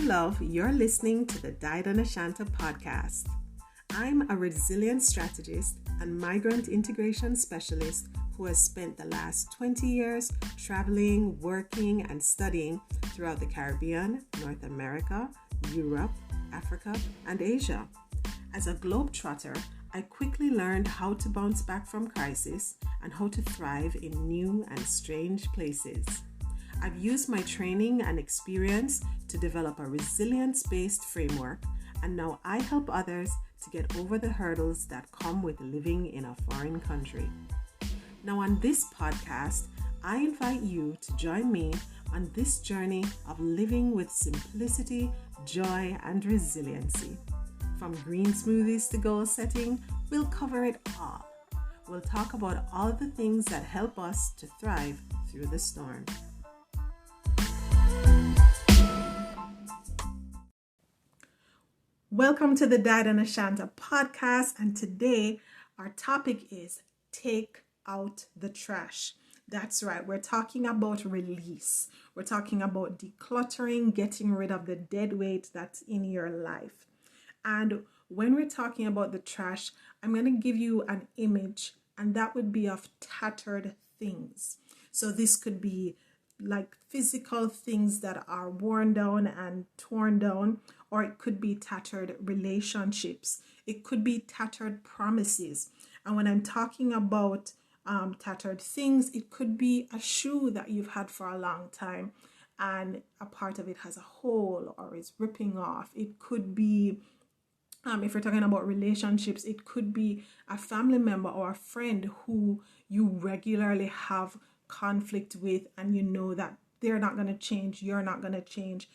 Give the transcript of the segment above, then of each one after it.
love, you're listening to the Died on a Shanta podcast. I'm a resilience strategist and migrant integration specialist who has spent the last 20 years traveling, working, and studying throughout the Caribbean, North America, Europe, Africa, and Asia. As a globetrotter, I quickly learned how to bounce back from crisis and how to thrive in new and strange places. I've used my training and experience to develop a resilience-based framework, and now I help others to get over the hurdles that come with living in a foreign country. Now on this podcast, I invite you to join me on this journey of living with simplicity, joy, and resiliency. From green smoothies to goal setting, we'll cover it all. We'll talk about all the things that help us to thrive through the storm. Welcome to the Died on a Shanta podcast, and today our topic is take out the trash. That's right, we're talking about release. We're talking about decluttering, getting rid of the dead weight that's in your life. And when we're talking about the trash, I'm going to give you an image, and that would be of tattered things. So this could be like physical things that are worn down and torn down, or it could be tattered relationships. It could be tattered promises. And when I'm talking about tattered things, it could be a shoe that you've had for a long time and a part of it has a hole or is ripping off. It could be, if you're talking about relationships, it could be a family member or a friend who you regularly have conflict with, and you know that they're not going to change, you're not going to change.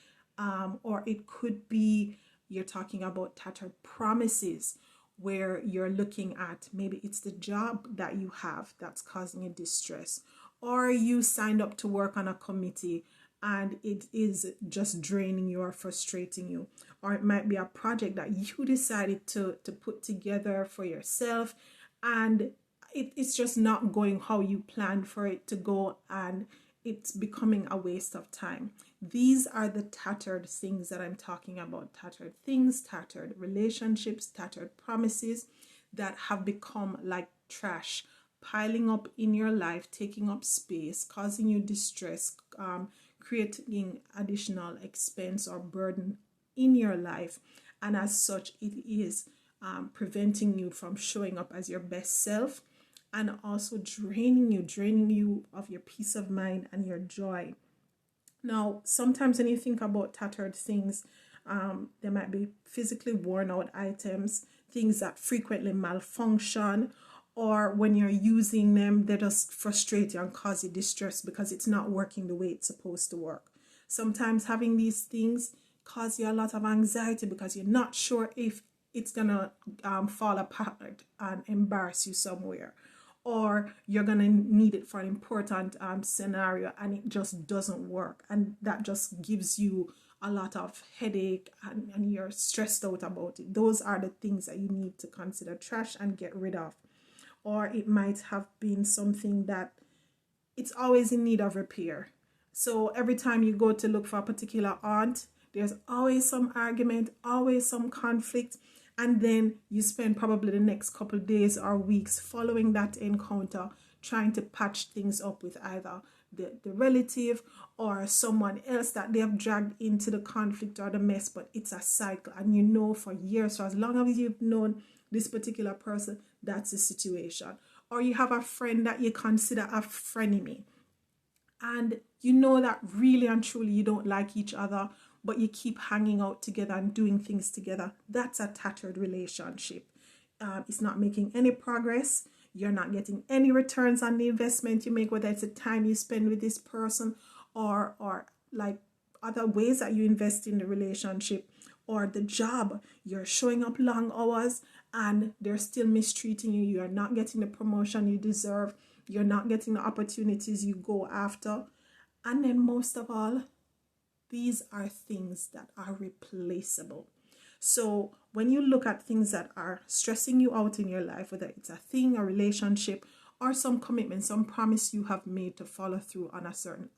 Or it could be you're talking about tattered promises, where you're looking at maybe it's the job that you have that's causing you distress, or you signed up to work on a committee and it is just draining you or frustrating you, or it might be a project that you decided to put together for yourself and it's just not going how you planned for it to go, and it's becoming a waste of time. These are the tattered things that I'm talking about. Tattered things, tattered relationships, tattered promises that have become like trash, piling up in your life, taking up space, causing you distress, creating additional expense or burden in your life. And as such, it is preventing you from showing up as your best self, and also draining you of your peace of mind and your joy. Now, sometimes when you think about tattered things, there might be physically worn out items, things that frequently malfunction, or when you're using them, they just frustrate you and cause you distress because it's not working the way it's supposed to work. Sometimes having these things cause you a lot of anxiety because you're not sure if it's gonna fall apart and embarrass you somewhere, or you're going to need it for an important scenario and it just doesn't work, and that just gives you a lot of headache and you're stressed out about it. Those are the things that you need to consider trash and get rid of. Or it might have been something that it's always in need of repair. So every time you go to look for a particular aunt, there's always some argument, always some conflict. And then you spend probably the next couple of days or weeks following that encounter trying to patch things up with either the relative or someone else that they have dragged into the conflict or the mess. But it's a cycle, and you know for years, for as long as you've known this particular person, that's the situation. Or you have a friend that you consider a frenemy, and you know that really and truly you don't like each other, but you keep hanging out together and doing things together. That's a tattered relationship. It's not making any progress. You're not getting any returns on the investment you make, whether it's the time you spend with this person or like other ways that you invest in the relationship, or the job. You're showing up long hours and they're still mistreating you. You're not getting the promotion you deserve. You're not getting the opportunities you go after. And then most of all, these are things that are replaceable. So when you look at things that are stressing you out in your life, whether it's a thing, a relationship, or some commitment, some promise you have made to follow through on a certain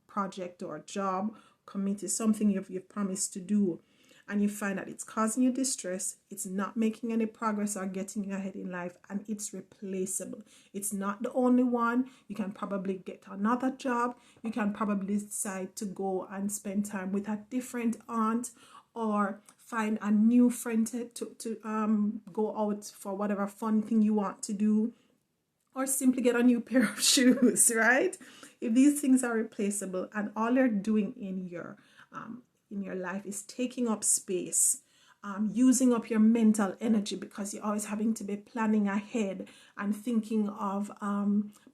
project or job committed, something you've promised to do, and you find that it's causing you distress, it's not making any progress or getting you ahead in life, and it's replaceable. It's not the only one. You can probably get another job. You can probably decide to go and spend time with a different aunt, or find a new friend to go out for whatever fun thing you want to do, or simply get a new pair of shoes, right? If these things are replaceable and all you're doing in your life is taking up space, using up your mental energy, because you're always having to be planning ahead and thinking of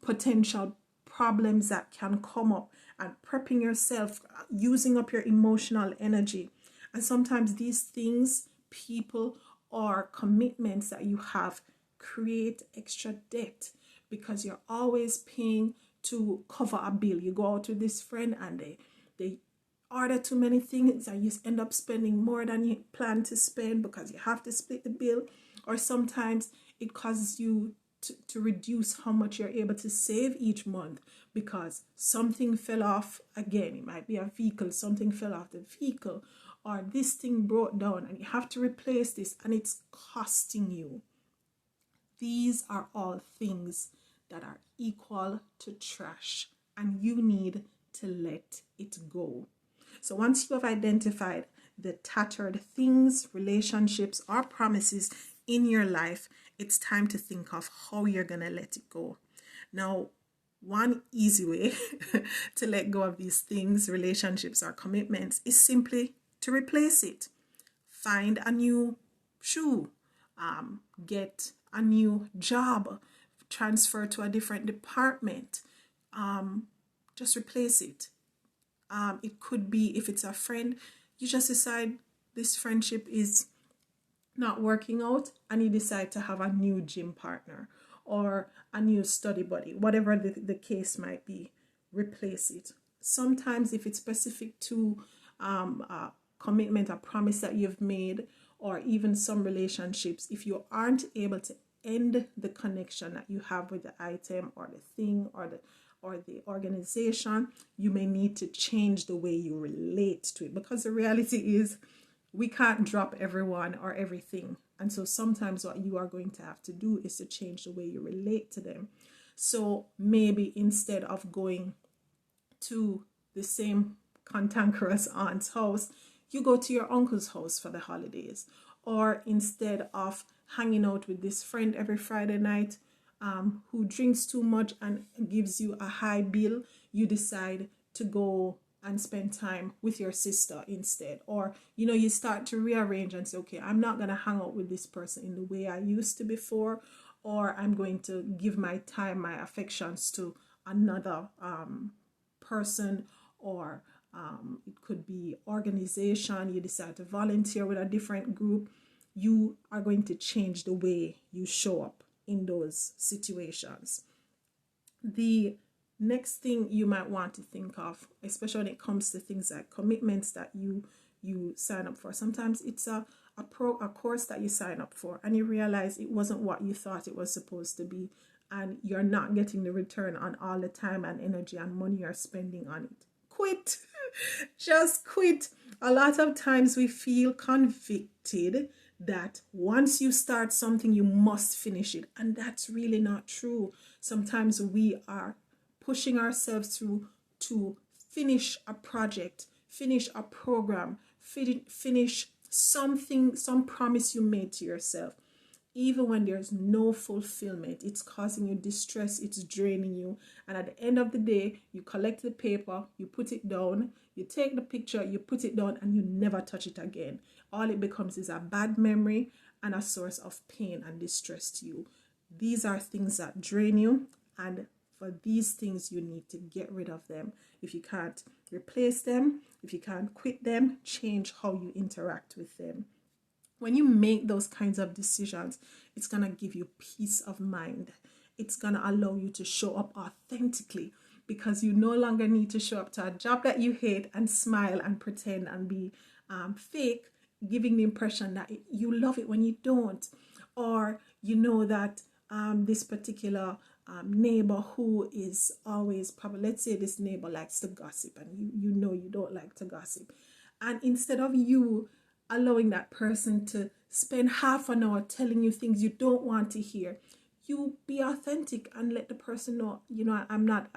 potential problems that can come up, and prepping yourself, using up your emotional energy. And sometimes these things, people, or commitments that you have create extra debt, because you're always paying to cover a bill. You go out with this friend and they order too many things, and you end up spending more than you plan to spend because you have to split the bill. Or sometimes it causes you to reduce how much you're able to save each month, because something fell off again. It might be a vehicle, something fell off the vehicle, or this thing broke down and you have to replace this, and it's costing you. These are all things that are equal to trash, and you need to let it go. So once you have identified the tattered things, relationships, or promises in your life, it's time to think of how you're going to let it go. Now, one easy way to let go of these things, relationships, or commitments, is simply to replace it. Find a new shoe, get a new job, transfer to a different department, just replace it. It could be, if it's a friend, you just decide this friendship is not working out, and you decide to have a new gym partner or a new study buddy, whatever the case might be. Replace it. Sometimes if it's specific to a commitment, a promise that you've made, or even some relationships, if you aren't able to end the connection that you have with the item or the thing or the organization, you may need to change the way you relate to it, because the reality is we can't drop everyone or everything. And so sometimes what you are going to have to do is to change the way you relate to them. So maybe instead of going to the same cantankerous aunt's house, you go to your uncle's house for the holidays. Or instead of hanging out with this friend every Friday night who drinks too much and gives you a high bill, you decide to go and spend time with your sister instead. Or, you start to rearrange and say, okay, I'm not going to hang out with this person in the way I used to before, or I'm going to give my time, my affections to another person, or it could be organization. You decide to volunteer with a different group. You are going to change the way you show up in those situations. The next thing you might want to think of, especially when it comes to things like commitments that you sign up for. Sometimes it's a course that you sign up for and you realize it wasn't what you thought it was supposed to be, and you're not getting the return on all the time and energy and money you're spending on it. Quit. Just quit. A lot of times we feel convicted that once you start something, you must finish it. And that's really not true. Sometimes we are pushing ourselves through to finish a project, finish a program, finish something, some promise you made to yourself. Even when there's no fulfillment, it's causing you distress, it's draining you. And at the end of the day, you collect the paper, you put it down, you take the picture, you put it down, and you never touch it again. All it becomes is a bad memory and a source of pain and distress to you. These are things that drain you, and for these things, you need to get rid of them. If you can't replace them, if you can't quit them, change how you interact with them. When you make those kinds of decisions, it's going to give you peace of mind. It's going to allow you to show up authentically, because you no longer need to show up to a job that you hate and smile and pretend and be fake, giving the impression that you love it when you don't. Or you know that this particular neighbor who is always probably, let's say this neighbor likes to gossip, and you know you don't like to gossip. And instead of you allowing that person to spend half an hour telling you things you don't want to hear, you be authentic and let the person know, I'm not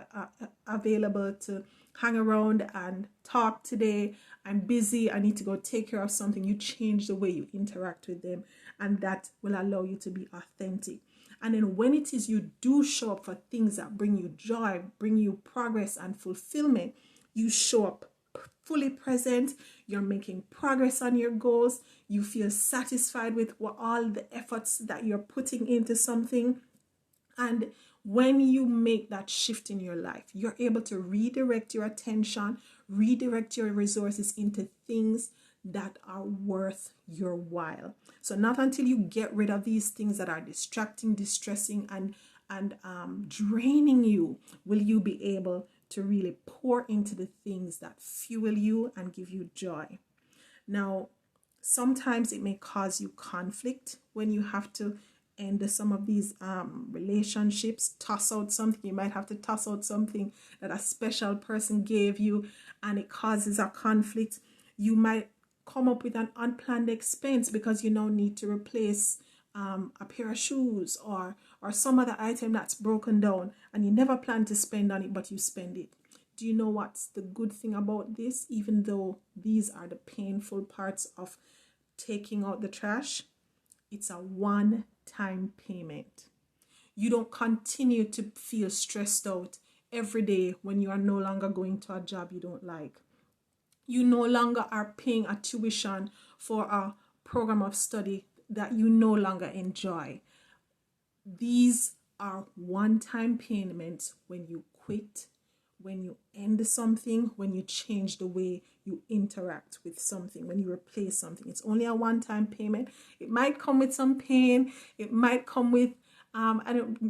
available to hang around and talk today. I'm busy. I need to go take care of something. You change the way you interact with them, and that will allow you to be authentic. And then when it is you do show up for things that bring you joy, bring you progress and fulfillment, you show up fully present. You're making progress on your goals. You feel satisfied with all the efforts that you're putting into something. And when you make that shift in your life, you're able to redirect your attention, redirect your resources into things that are worth your while. So not until you get rid of these things that are distracting, distressing, and draining you, will you be able to really pour into the things that fuel you and give you joy. Now, sometimes it may cause you conflict when you have to end some of these relationships, toss out something. You might have to toss out something that a special person gave you, and it causes a conflict. You might come up with an unplanned expense because you now need to replace a pair of shoes or some other item that's broken down, and you never plan to spend on it, but you spend it. Do you know what's the good thing about this? Even though these are the painful parts of taking out the trash, it's a one-time payment. You don't continue to feel stressed out every day when you are no longer going to a job you don't like. You no longer are paying a tuition for a program of study that you no longer enjoy. These are one-time payments when you quit, when you end something, when you change the way you interact with something, when you replace something. It's only a one-time payment. It might come with some pain. It might come with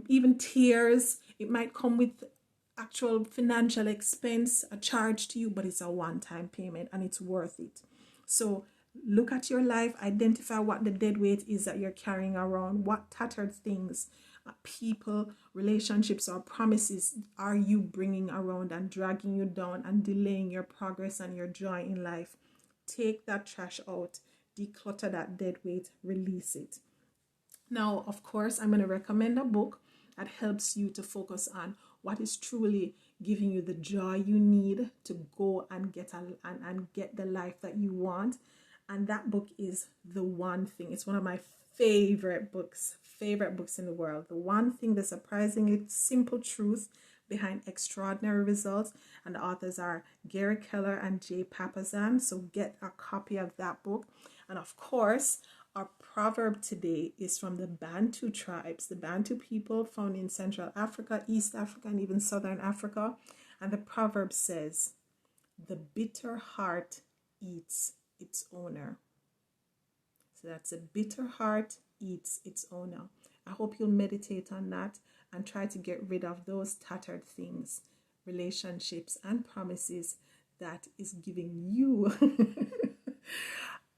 even tears. It might come with actual financial expense, a charge to you, but it's a one-time payment and it's worth it. So look at your life, identify what the dead weight is that you're carrying around, what tattered things, people, relationships, or promises are you bringing around and dragging you down and delaying your progress and your joy in life. Take that trash out, declutter that dead weight, release it. Now, of course, I'm going to recommend a book that helps you to focus on what is truly giving you the joy you need to go and get the life that you want. And that book is The One Thing. It's one of my favorite books in the world. The One Thing, the surprisingly simple truth behind extraordinary results. And the authors are Gary Keller and Jay Papasan. So get a copy of that book. And of course, our proverb today is from the Bantu tribes, the Bantu people found in Central Africa, East Africa, and even Southern Africa. And the proverb says, "The bitter heart eats its owner." So that's a bitter heart eats its owner. I hope you'll meditate on that and try to get rid of those tattered things, relationships, and promises that is giving you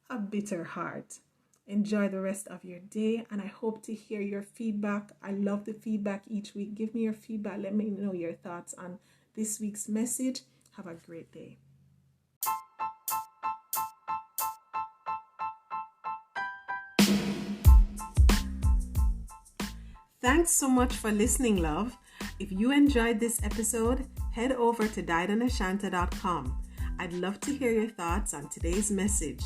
a bitter heart. Enjoy the rest of your day, and I hope to hear your feedback. I love the feedback each week. Give me your feedback. Let me know your thoughts on this week's message. Have a great day. Thanks so much for listening, love. If you enjoyed this episode, head over to diedandashanta.com. I'd love to hear your thoughts on today's message.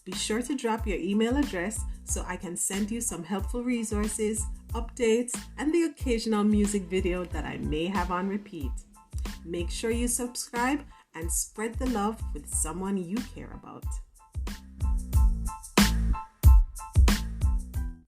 Be sure to drop your email address so I can send you some helpful resources, updates, and the occasional music video that I may have on repeat. Make sure you subscribe and spread the love with someone you care about.